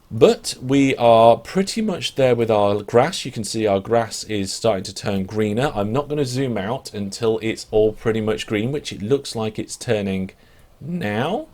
But we are pretty much there with our grass. You can see our grass is starting to turn greener. I'm not going to zoom out until it's all pretty much green, which it looks like it's turning now.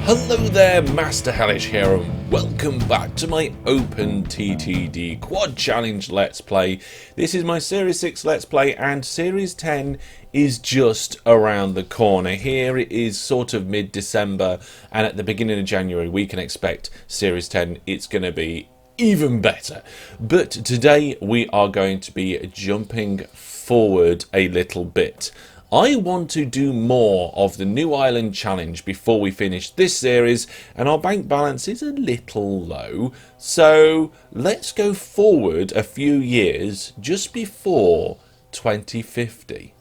Hello there, Master Hellish here, and welcome back to my OpenTTD Quad Challenge Let's Play. This is my Series 6 Let's Play, and Series 10 is just around the corner. Here it is sort of mid-December, and at the beginning of January we can expect Series 10. It's going to be even better. But today we are going to be jumping forward a little bit. I want to do more of the New Island Challenge before we finish this series, and our bank balance is a little low, so let's go forward a few years just before 2050.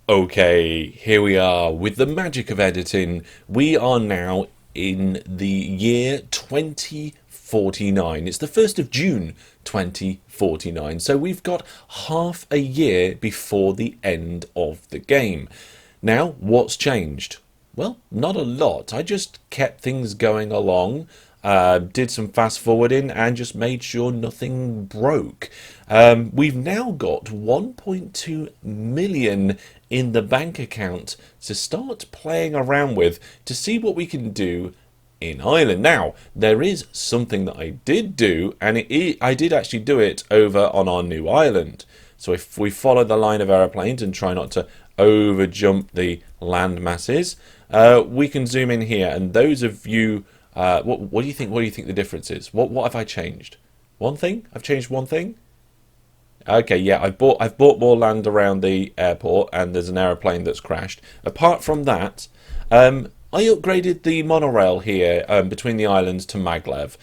Okay, here we are with the magic of editing. We are now in the year 2049. It's the 1st of June 2049, so we've got half a year before the end of the game. Now, what's changed? Well, not a lot. I just kept things going along, did some fast forwarding and just made sure nothing broke. We've now got 1.2 million in the bank account to start playing around with to see what we can do in Ireland. Now, there is something that I did do, and I did actually do it over on our new island. So if we follow the line of aeroplanes and try not to over jump the land masses, we can zoom in here. And those of you, what do you think? What do you think the difference is? What have I changed? One thing? I've changed one thing. Okay, yeah, I've bought more land around the airport, and there's an aeroplane that's crashed. Apart from that, I upgraded the monorail here between the islands to MacLeod.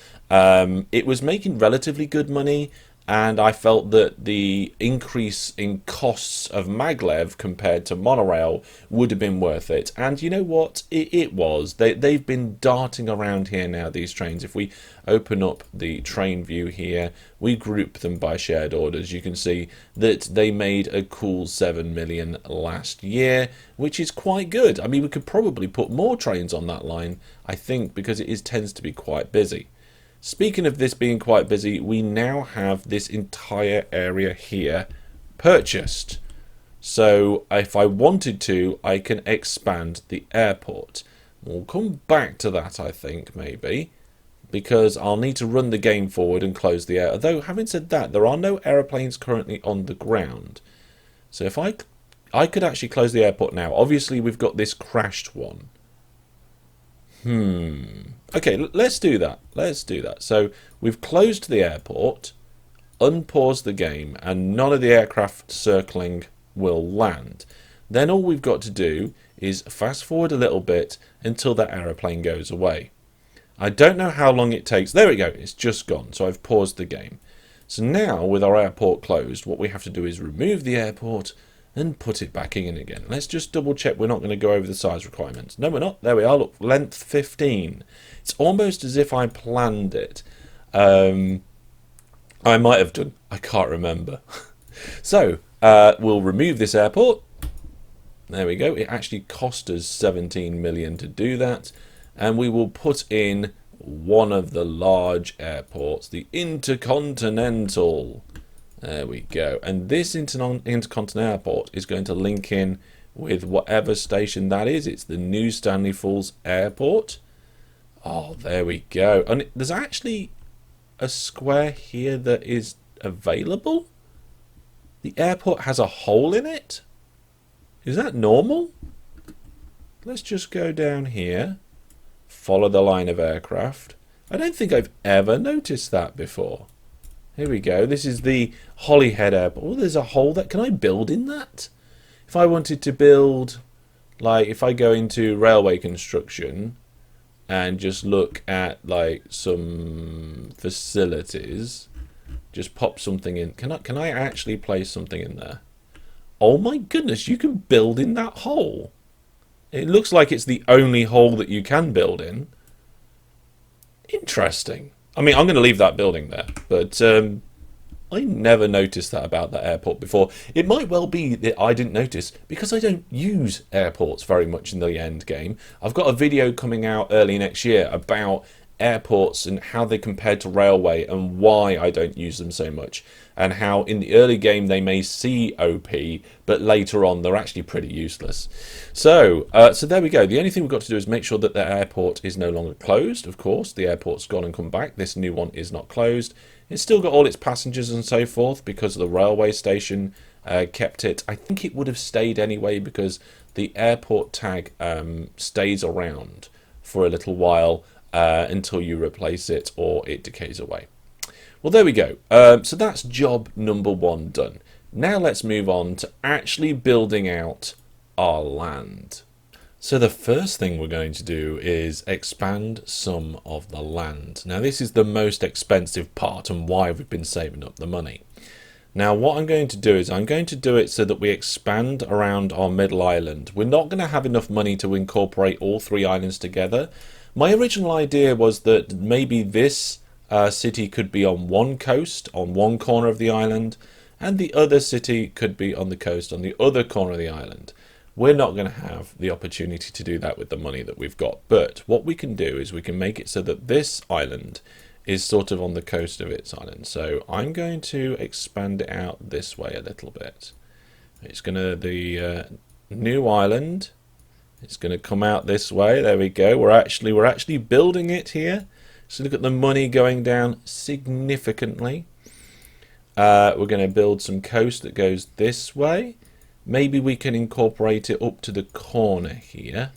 It was making relatively good money, and I felt that the increase in costs of MacLeod compared to monorail would have been worth it. And you know what? It was. They've been darting around here now, these trains. If we open up the train view here, we group them by shared orders. You can see that they made a cool 7 million last year, which is quite good. I mean, we could probably put more trains on that line, I think, because it tends to be quite busy. Speaking of this being quite busy, we now have this entire area here purchased. So if I wanted to, I can expand the airport. We'll come back to that, I think, maybe, because I'll need to run the game forward and close the air. Although, having said that, there are no aeroplanes currently on the ground. So if I could actually close the airport now. Obviously, we've got this crashed one. Okay, let's do that. Let's do that. So we've closed the airport, unpaused the game, and none of the aircraft circling will land. Then all we've got to do is fast forward a little bit until that aeroplane goes away. I don't know how long it takes. There we go. It's just gone. So I've paused the game. So now, with our airport closed, what we have to do is remove the airport and put it back in again. Let's just double check we're not going to go over the size requirements. No, we're not. There we are. Look, length 15. It's almost as if I planned it. I might have done. I can't remember. So, we'll remove this airport. There we go. It actually cost us 17 million to do that. And we will put in one of the large airports, the Intercontinental. There we go. And this Intercontinental Airport is going to link in with whatever station that is. It's the New Stanley Falls Airport. Oh, there we go. And there's actually a square here that is available. The airport has a hole in it. Is that normal? Let's just go down here. Follow the line of aircraft. I don't think I've ever noticed that before. Here we go. This is the Holyhead Airport. Oh, there's a hole that... Can I build in that? If I wanted to build... Like, if I go into railway construction and just look at, like, some facilities, just pop something in. Can I actually place something in there? Oh, my goodness. You can build in that hole. It looks like it's the only hole that you can build in. Interesting. I mean, I'm going to leave that building there, but I never noticed that about that airport before. It might well be that I didn't notice because I don't use airports very much in the end game. I've got a video coming out early next year about airports and how they compare to railway and why I don't use them so much, and how in the early game they may see OP, but later on they're actually pretty useless. So there we go. The only thing we've got to do is make sure that the airport is no longer closed. Of course, the airport's gone and come back. This new one is not closed. It's still got all its passengers and so forth because the railway station kept it. I think it would have stayed anyway because the airport tag stays around for a little while until you replace it or it decays away. Well, there we go. So that's job number 1 done. Now let's move on to actually building out our land. So the first thing we're going to do is expand some of the land. Now this is the most expensive part and why we've been saving up the money. Now what I'm going to do is I'm going to do it so that we expand around our middle island. We're not going to have enough money to incorporate all 3 islands together. My original idea was that maybe this city could be on one coast, on one corner of the island, and the other city could be on the coast on the other corner of the island. We're not going to have the opportunity to do that with the money that we've got, but what we can do is we can make it so that this island is sort of on the coast of its island. So I'm going to expand it out this way a little bit. It's going to, the new island, it's going to come out this way. There we go. We're actually building it here. So look at the money going down significantly. We're going to build some coast that goes this way. Maybe we can incorporate it up to the corner here.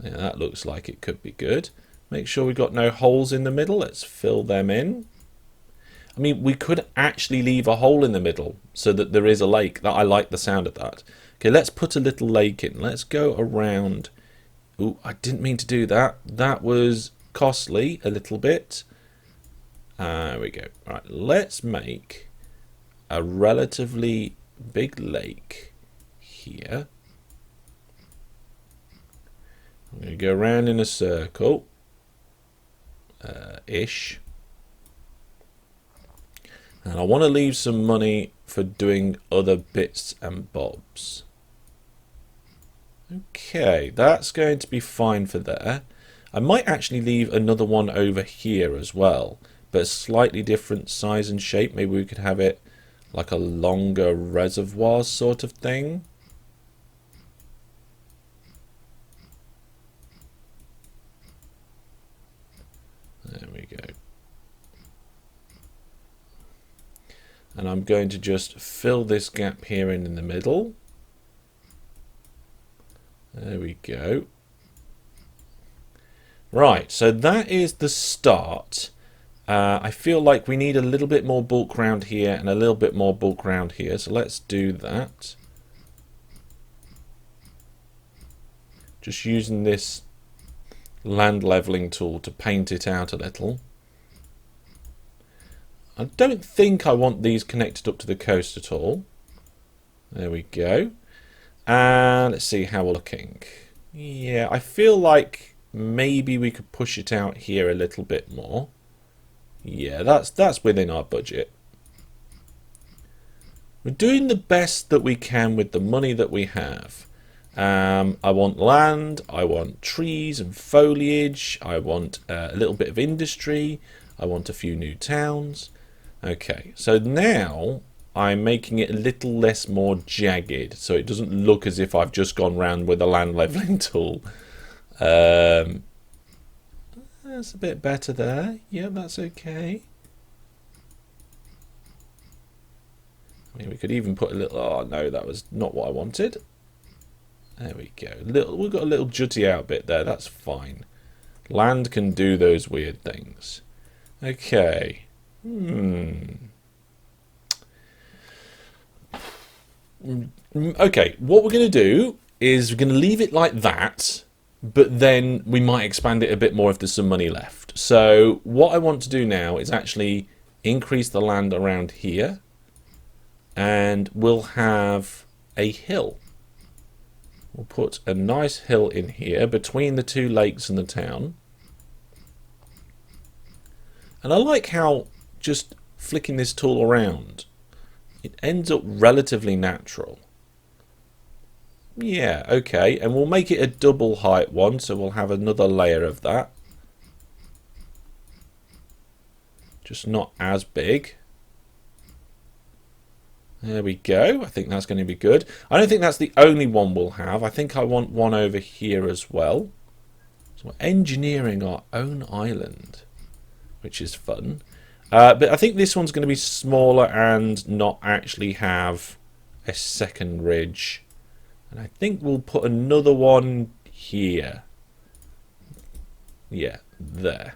Yeah, that looks like it could be good. Make sure we've got no holes in the middle. Let's fill them in. I mean, we could actually leave a hole in the middle so that there is a lake. That I like the sound of that. Okay, let's put a little lake in. Let's go around. Ooh, I didn't mean to do that. That was costly a little bit. There we go. Right, let's make a relatively big lake here. I'm going to go around in a circle ish, and I want to leave some money for doing other bits and bobs. Okay, that's going to be fine for there. I might actually leave another one over here as well, but a slightly different size and shape. Maybe we could have it like a longer reservoir sort of thing. There we go. And I'm going to just fill this gap here in the middle. There we go. Right, so that is the start. I feel like we need a little bit more bulk round here and a little bit more bulk round here, so let's do that. Just using this land leveling tool to paint it out a little. I don't think I want these connected up to the coast at all. There we go. And let's see how we're looking. Yeah, I feel like maybe we could push it out here a little bit more. Yeah, that's within our budget. We're doing the best that we can with the money that we have. I want land, I want trees and foliage, I want a little bit of industry, I want a few new towns. Okay, so now I'm making it a little less more jagged, so it doesn't look as if I've just gone round with a land leveling tool. That's a bit better there. Yeah, that's okay. I mean, we could even put a little... Oh, no, that was not what I wanted. There we go. We've got a little jutty out bit there. That's fine. Land can do those weird things. Okay. Okay, what we're going to do is we're going to leave it like that, but then we might expand it a bit more if there's some money left. So what I want to do now is actually increase the land around here, and we'll have a hill. We'll put a nice hill in here between the 2 lakes and the town. And I like how just flicking this tool around, it ends up relatively natural. Yeah, okay, and we'll make it a double height one, so we'll have another layer of that. Just not as big. There we go. I think that's going to be good. I don't think that's the only one we'll have. I think I want one over here as well. So we're engineering our own island, which is fun. But I think this one's going to be smaller and not actually have a second ridge. And I think we'll put another one here. Yeah, there.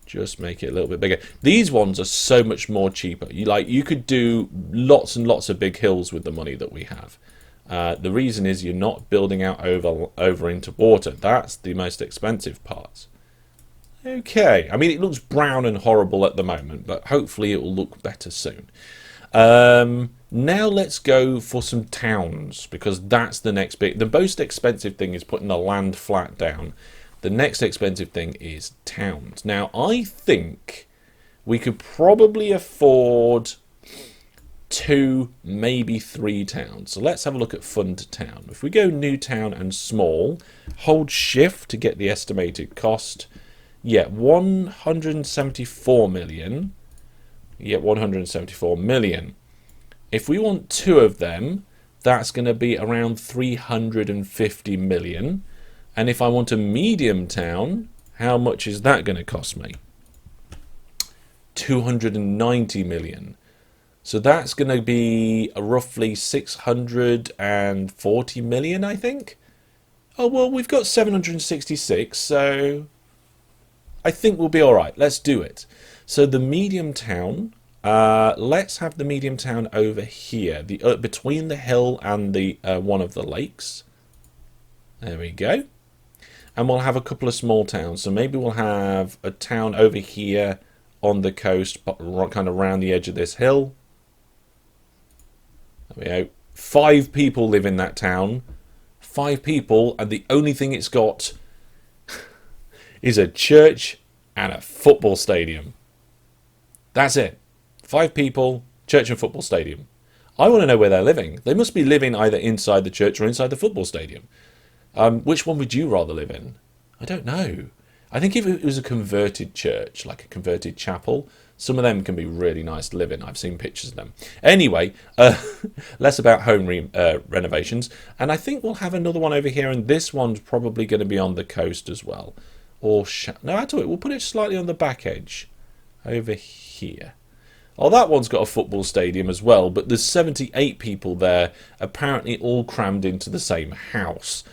Just make it a little bit bigger. These ones are so much more cheaper. You could do lots and lots of big hills with the money that we have. The reason is you're not building out over into water. That's the most expensive part. Okay, I mean it looks brown and horrible at the moment, but hopefully it will look better soon. Now let's go for some towns, because that's the next bit. The most expensive thing is putting the land flat down. The next expensive thing is towns. Now I think we could probably afford 2, maybe 3 towns. So let's have a look at fund town. If we go new town and small, hold shift to get the estimated cost. Yeah, 174 million. Yeah, 174 million. If we want 2 of them, that's going to be around 350 million. And if I want a medium town, how much is that going to cost me? 290 million. So that's going to be roughly 640 million, I think. Oh, well, we've got 766, so I think we'll be all right. Let's do it. So the medium town, let's have the medium town over here, between the hill and the one of the lakes. There we go. And we'll have a couple of small towns. So maybe we'll have a town over here on the coast, but kind of around the edge of this hill. There we go. 5 people live in that town. 5 people, and the only thing it's got is a church and a football stadium. That's it. 5 people, church and football stadium. I want to know where they're living. They must be living either inside the church or inside the football stadium. Which one would you rather live in? I don't know. I think if it was a converted church, like a converted chapel, some of them can be really nice to live in. I've seen pictures of them. Anyway, less about home renovations. And I think we'll have another one over here, and this one's probably going to be on the coast as well. Or no, actually, we'll put it slightly on the back edge. Over here. Oh, that one's got a football stadium as well, but there's 78 people there, apparently all crammed into the same house.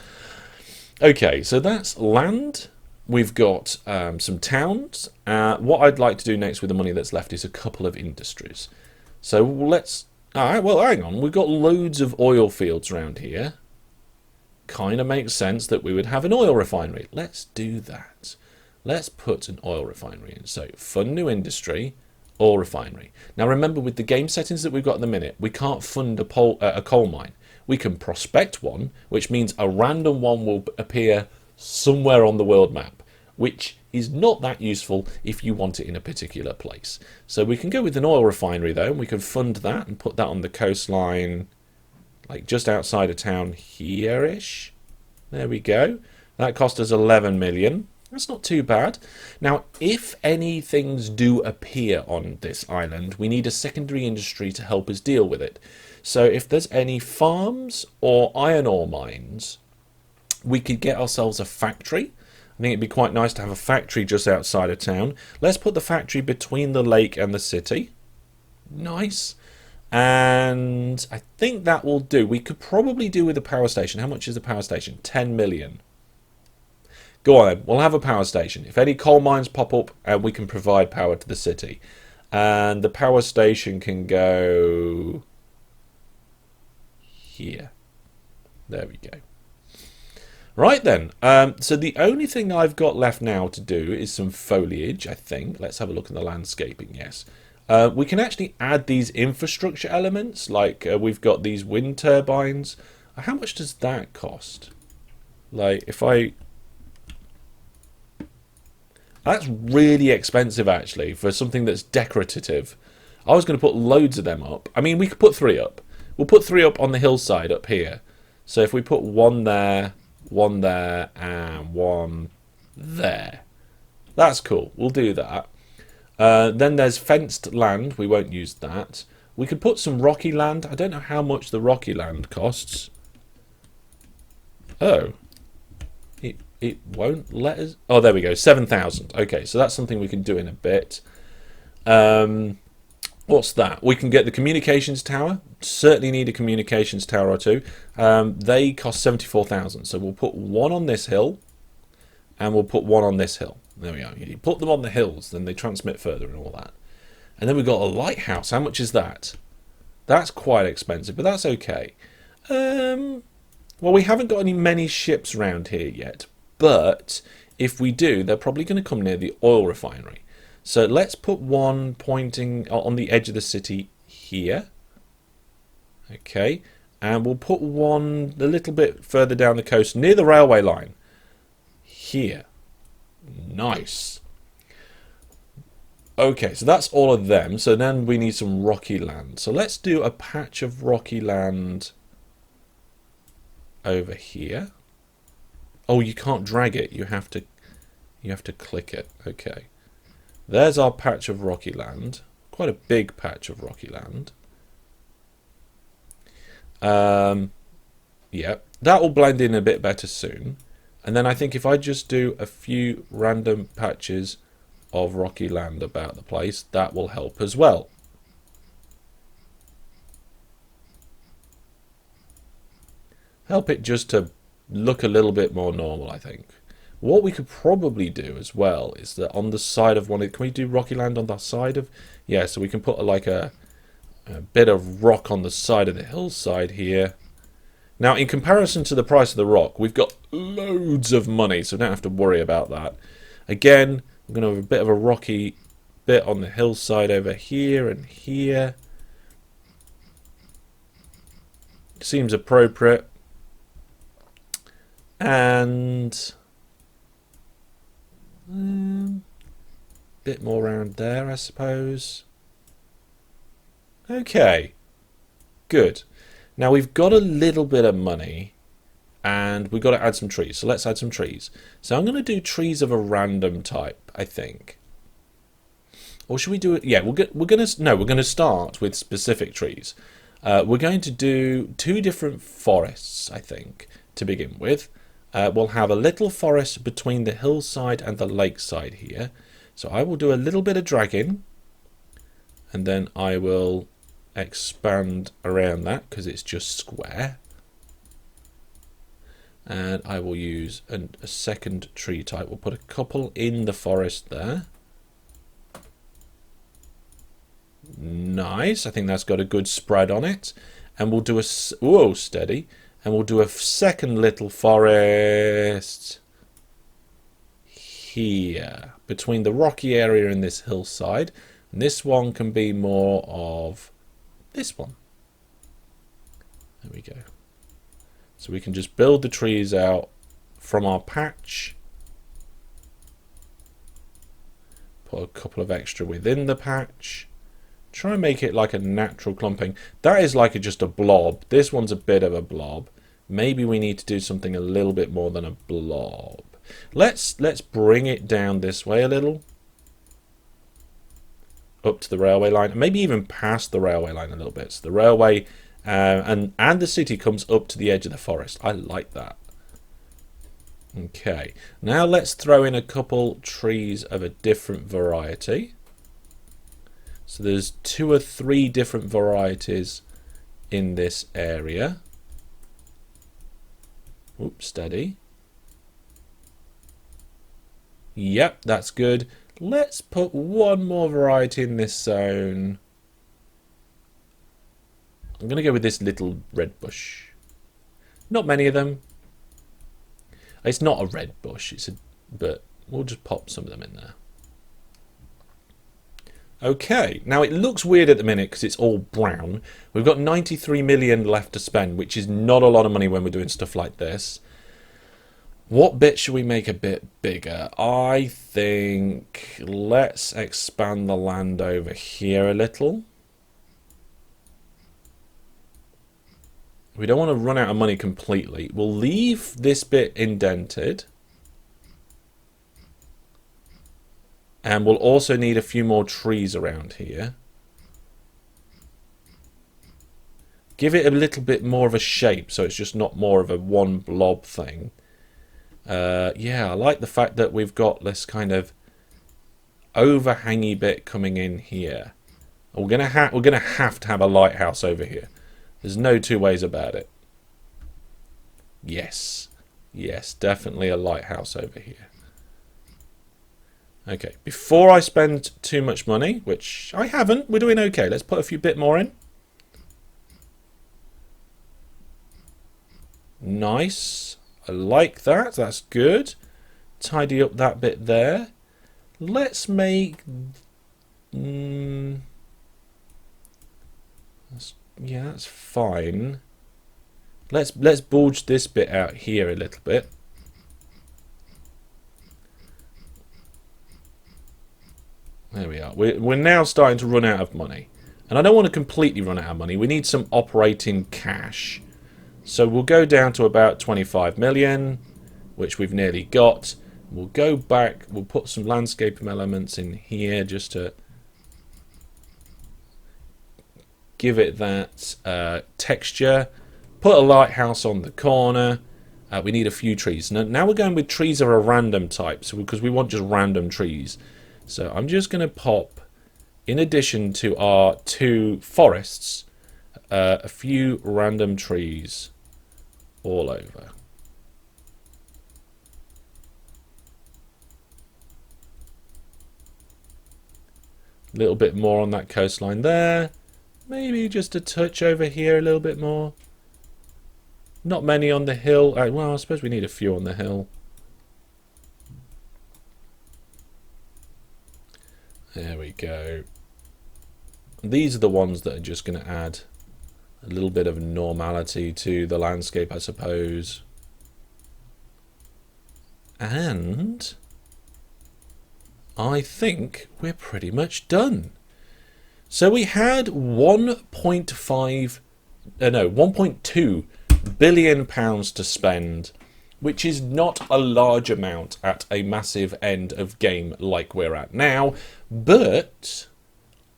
Okay, so that's land. We've got some towns. What I'd like to do next with the money that's left is a couple of industries. So let's... Alright, well, hang on. We've got loads of oil fields around here. Kind of makes sense that we would have an oil refinery. Let's do that. Let's put an oil refinery in. So, fund new industry, oil refinery. Now remember, with the game settings that we've got in the minute, we can't fund a coal mine. We can prospect one, which means a random one will appear somewhere on the world map, which is not that useful if you want it in a particular place. So we can go with an oil refinery though, and we can fund that and put that on the coastline, like just outside of town here-ish. There we go. That cost us 11 million. That's not too bad. Now, if any things do appear on this island, we need a secondary industry to help us deal with it. So if there's any farms or iron ore mines, we could get ourselves a factory. I think it'd be quite nice to have a factory just outside of town. Let's put the factory between the lake and the city. Nice. And I think that will do. We could probably do with a power station. How much is the power station? 10 million. Go on then, we'll have a power station. If any coal mines pop up, we can provide power to the city. And the power station can go here. There we go. Right then, so the only thing I've got left now to do is some foliage, I think. Let's have a look at the landscaping, yes. We can actually add these infrastructure elements, like we've got these wind turbines. How much does that cost? Like, if I That's really expensive, actually, for something that's decorative. I was going to put loads of them up. I mean, we could put 3 up. We'll put 3 up on the hillside up here. So if we put 1 there, 1 there, and 1 there. That's cool. We'll do that. Then there's fenced land. We won't use that. We could put some rocky land. I don't know how much the rocky land costs. Oh. It won't let us... Oh, there we go. 7,000. Okay, so that's something we can do in a bit. What's that? We can get the communications tower. Certainly need a communications tower or 2. They cost 74,000. So we'll put 1 on this hill. And we'll put 1 on this hill. There we go. You put them on the hills, then they transmit further and all that. And then we've got a lighthouse. How much is that? That's quite expensive, but that's okay. Well, we haven't got many ships around here yet. But if we do, they're probably going to come near the oil refinery. So let's put 1 pointing on the edge of the city here. Okay. And we'll put 1 a little bit further down the coast near the railway line. Here. Nice. Okay, so that's all of them. So then we need some rocky land. So let's do a patch of rocky land over here. Oh, you can't drag it. You have to click it. Okay. There's our patch of rocky land. Quite a big patch of rocky land. Yeah, that will blend in a bit better soon. And then I think if I just do a few random patches of rocky land about the place, that will help as well. Help it just to look a little bit more normal, I think. What we could probably do as well is that on the side of one, can we do rocky land on the side of? Yeah, so we can put like a bit of rock on the side of the hillside here. Now, in comparison to the price of the rock, we've got loads of money, so we don't have to worry about that. Again, we're going to have a bit of a rocky bit on the hillside over here and here. Seems appropriate. And bit more around there, I suppose. Okay, good. Now we've got a little bit of money and we've got to add some trees. So let's add some trees. So I'm going to do trees of a random type, I think. Or should we do it? Yeah, we're going to start with specific trees. We're going to do 2 different forests, I think, to begin with. We'll have a little forest between the hillside and the lakeside here. So I will do a little bit of dragging. And then I will expand around that because it's just square. And I will use a second tree type. We'll put a couple in the forest there. Nice. I think that's got a good spread on it. And we'll do a... Whoa, steady. And we'll do a second little forest here between the rocky area and this hillside. And this one can be more of this one. There we go. So we can just build the trees out from our patch. Put a couple of extra within the patch. Try and make it like a natural clumping. That is like just a blob. This one's a bit of a blob. Maybe we need to do something a little bit more than a blob. Let's bring it down this way a little. Up to the railway line. And maybe even past the railway line a little bit. So the railway and the city comes up to the edge of the forest. I like that. Okay. Now let's throw in a couple trees of a different variety. So there's 2 or 3 different varieties in this area. Oops, steady. Yep, that's good. Let's put 1 more variety in this zone. I'm going to go with this little red bush. Not many of them. It's not a red bush, but we'll just pop some of them in there. Okay, now it looks weird at the minute because it's all brown. We've got 93 million left to spend, which is not a lot of money when we're doing stuff like this. What bit should we make a bit bigger? I think let's expand the land over here a little. We don't want to run out of money completely. We'll leave this bit indented. And we'll also need a few more trees around here. Give it a little bit more of a shape so it's just not more of a one blob thing. Yeah, I like the fact that we've got this kind of overhangy bit coming in here. We're gonna have to have a lighthouse over here. There's no two ways about it. Yes, yes, definitely a lighthouse over here. Okay, before I spend too much money, which I haven't, we're doing okay. Let's put a few bit more in. Nice. I like that. That's good. Tidy up that bit there. Let's make... yeah, that's fine. Let's bulge this bit out here a little bit. There we are. We're now starting to run out of money. And I don't want to completely run out of money. We need some operating cash. So we'll go down to about 25 million, which we've nearly got. We'll go back. We'll put some landscape elements in here just to give it that texture. Put a lighthouse on the corner. We need a few trees. Now we're going with trees of a random type, so because we want just random trees. So I'm just going to pop, in addition to our 2 forests, a few random trees all over. A little bit more on that coastline there. Maybe just a touch over here a little bit more. Not many on the hill. Well, I suppose we need a few on the hill. There we go. These are the ones that are just going to add a little bit of normality to the landscape, I suppose. And I think we're pretty much done. So we had 1.2 billion pounds to spend, which is not a large amount at a massive end of game like we're at now, but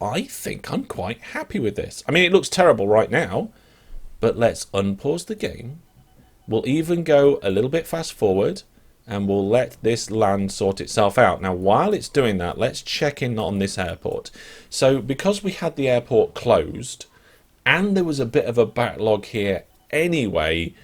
I think I'm quite happy with this. I mean, it looks terrible right now, but let's unpause the game. We'll even go a little bit fast forward, and we'll let this land sort itself out. Now, while it's doing that, let's check in on this airport. So, because we had the airport closed, and there was a bit of a backlog here anyway,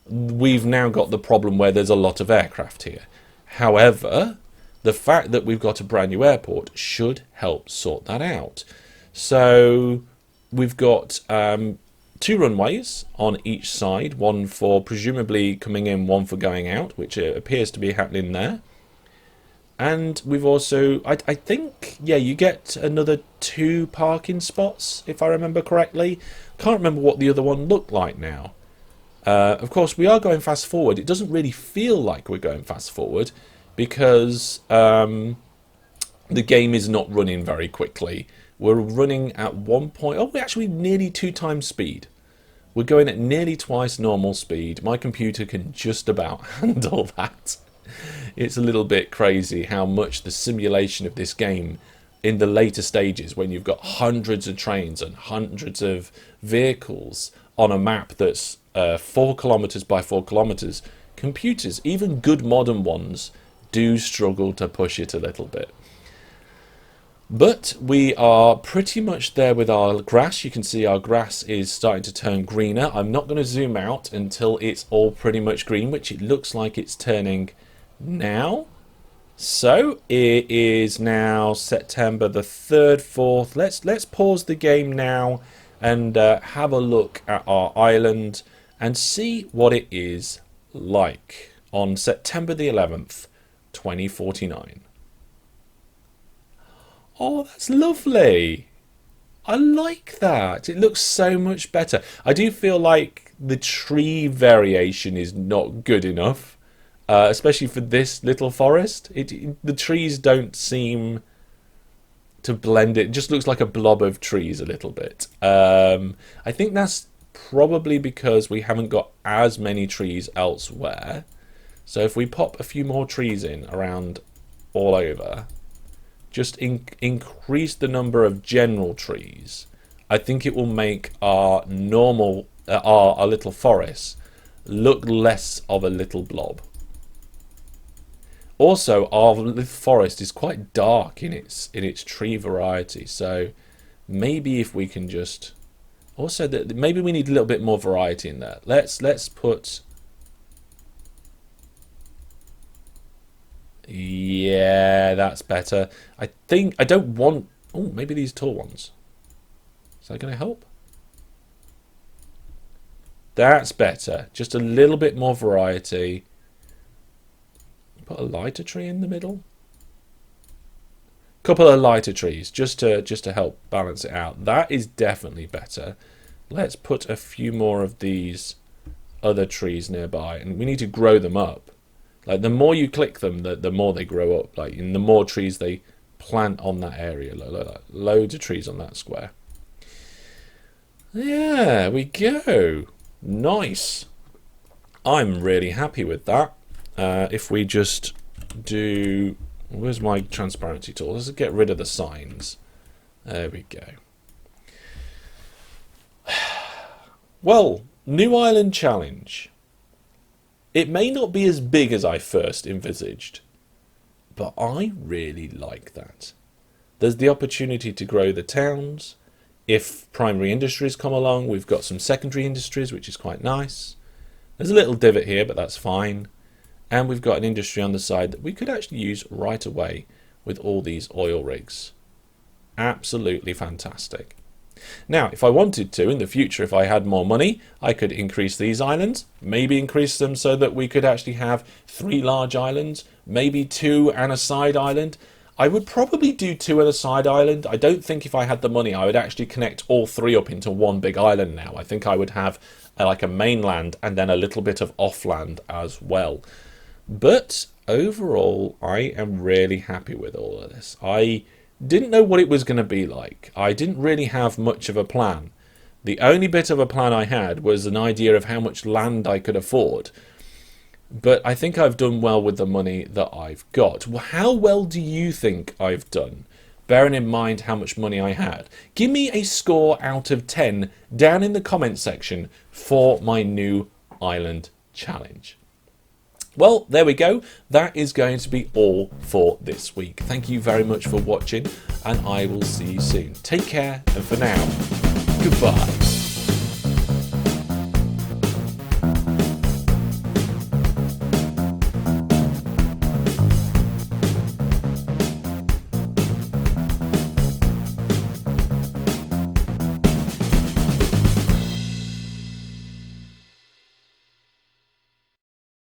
we've now got the problem where there's a lot of aircraft here. However, the fact that we've got a brand new airport should help sort that out. So we've got 2 runways on each side, one for presumably coming in, one for going out, which appears to be happening there. And we've also, I think, yeah, you get another 2 parking spots, if I remember correctly. Can't remember what the other one looked like now. Of course, we are going fast forward. It doesn't really feel like we're going fast forward because the game is not running very quickly. We're running at we're actually nearly 2 times speed. We're going at nearly twice normal speed. My computer can just about handle that. It's a little bit crazy how much the simulation of this game in the later stages, when you've got hundreds of trains and hundreds of vehicles on a map that's 4 kilometers by 4 kilometers, computers, even good modern ones, do struggle to push it a little bit. But we are pretty much there with our grass. You can see our grass is starting to turn greener. I'm not going to zoom out until it's all pretty much green, which it looks like it's turning now. So it is now September the 3rd, 4th. Let's pause the game now and have a look at our island and see what it is like on September the 11th, 2049. Oh, that's lovely. I like that. It looks so much better. I do feel like the tree variation is not good enough. especially for this little forest. The trees don't seem to blend. It just looks like a blob of trees a little bit. I think that's probably because we haven't got as many trees elsewhere. So if we pop a few more trees in around all over, just increase the number of general trees, I think it will make our normal our little forest look less of a little blob. Also, our little forest is quite dark in its tree variety, so maybe if we can just also maybe we need a little bit more variety in there. Let's put, yeah, that's better. I think I don't want, oh, maybe these tall ones. Is that going to help? That's better. Just a little bit more variety. Put a lighter tree in the middle. Couple of lighter trees just to help balance it out. That is definitely better. Let's put a few more of these other trees nearby, and we need to grow them up. Like, the more you click them, the more they grow up. Like, and the more trees they plant on that area. Loads of trees on that square. There we go. Nice. I'm really happy with that. If we just do, where's my transparency tool? Let's get rid of the signs. There we go. Well, New Island Challenge. It may not be as big as I first envisaged, but I really like that. There's the opportunity to grow the towns. If primary industries come along, we've got some secondary industries, which is quite nice. There's a little divot here, but that's fine. And we've got an industry on the side that we could actually use right away with all these oil rigs. Absolutely fantastic. Now, if I wanted to, in the future, if I had more money, I could increase these islands, maybe increase them so that we could actually have 3 large islands, maybe 2 and a side island. I would probably do 2 and a side island. I don't think if I had the money I would actually connect all 3 up into one big island now. I think I would have like a mainland and then a little bit of offland as well. But overall, I am really happy with all of this. I didn't know what it was going to be like. I didn't really have much of a plan. The only bit of a plan I had was an idea of how much land I could afford. But I think I've done well with the money that I've got. How well do you think I've done, bearing in mind how much money I had? Give me a score out of 10 down in the comment section for my new island challenge. Well, there we go. That is going to be all for this week. Thank you very much for watching, and I will see you soon. Take care, and for now, goodbye.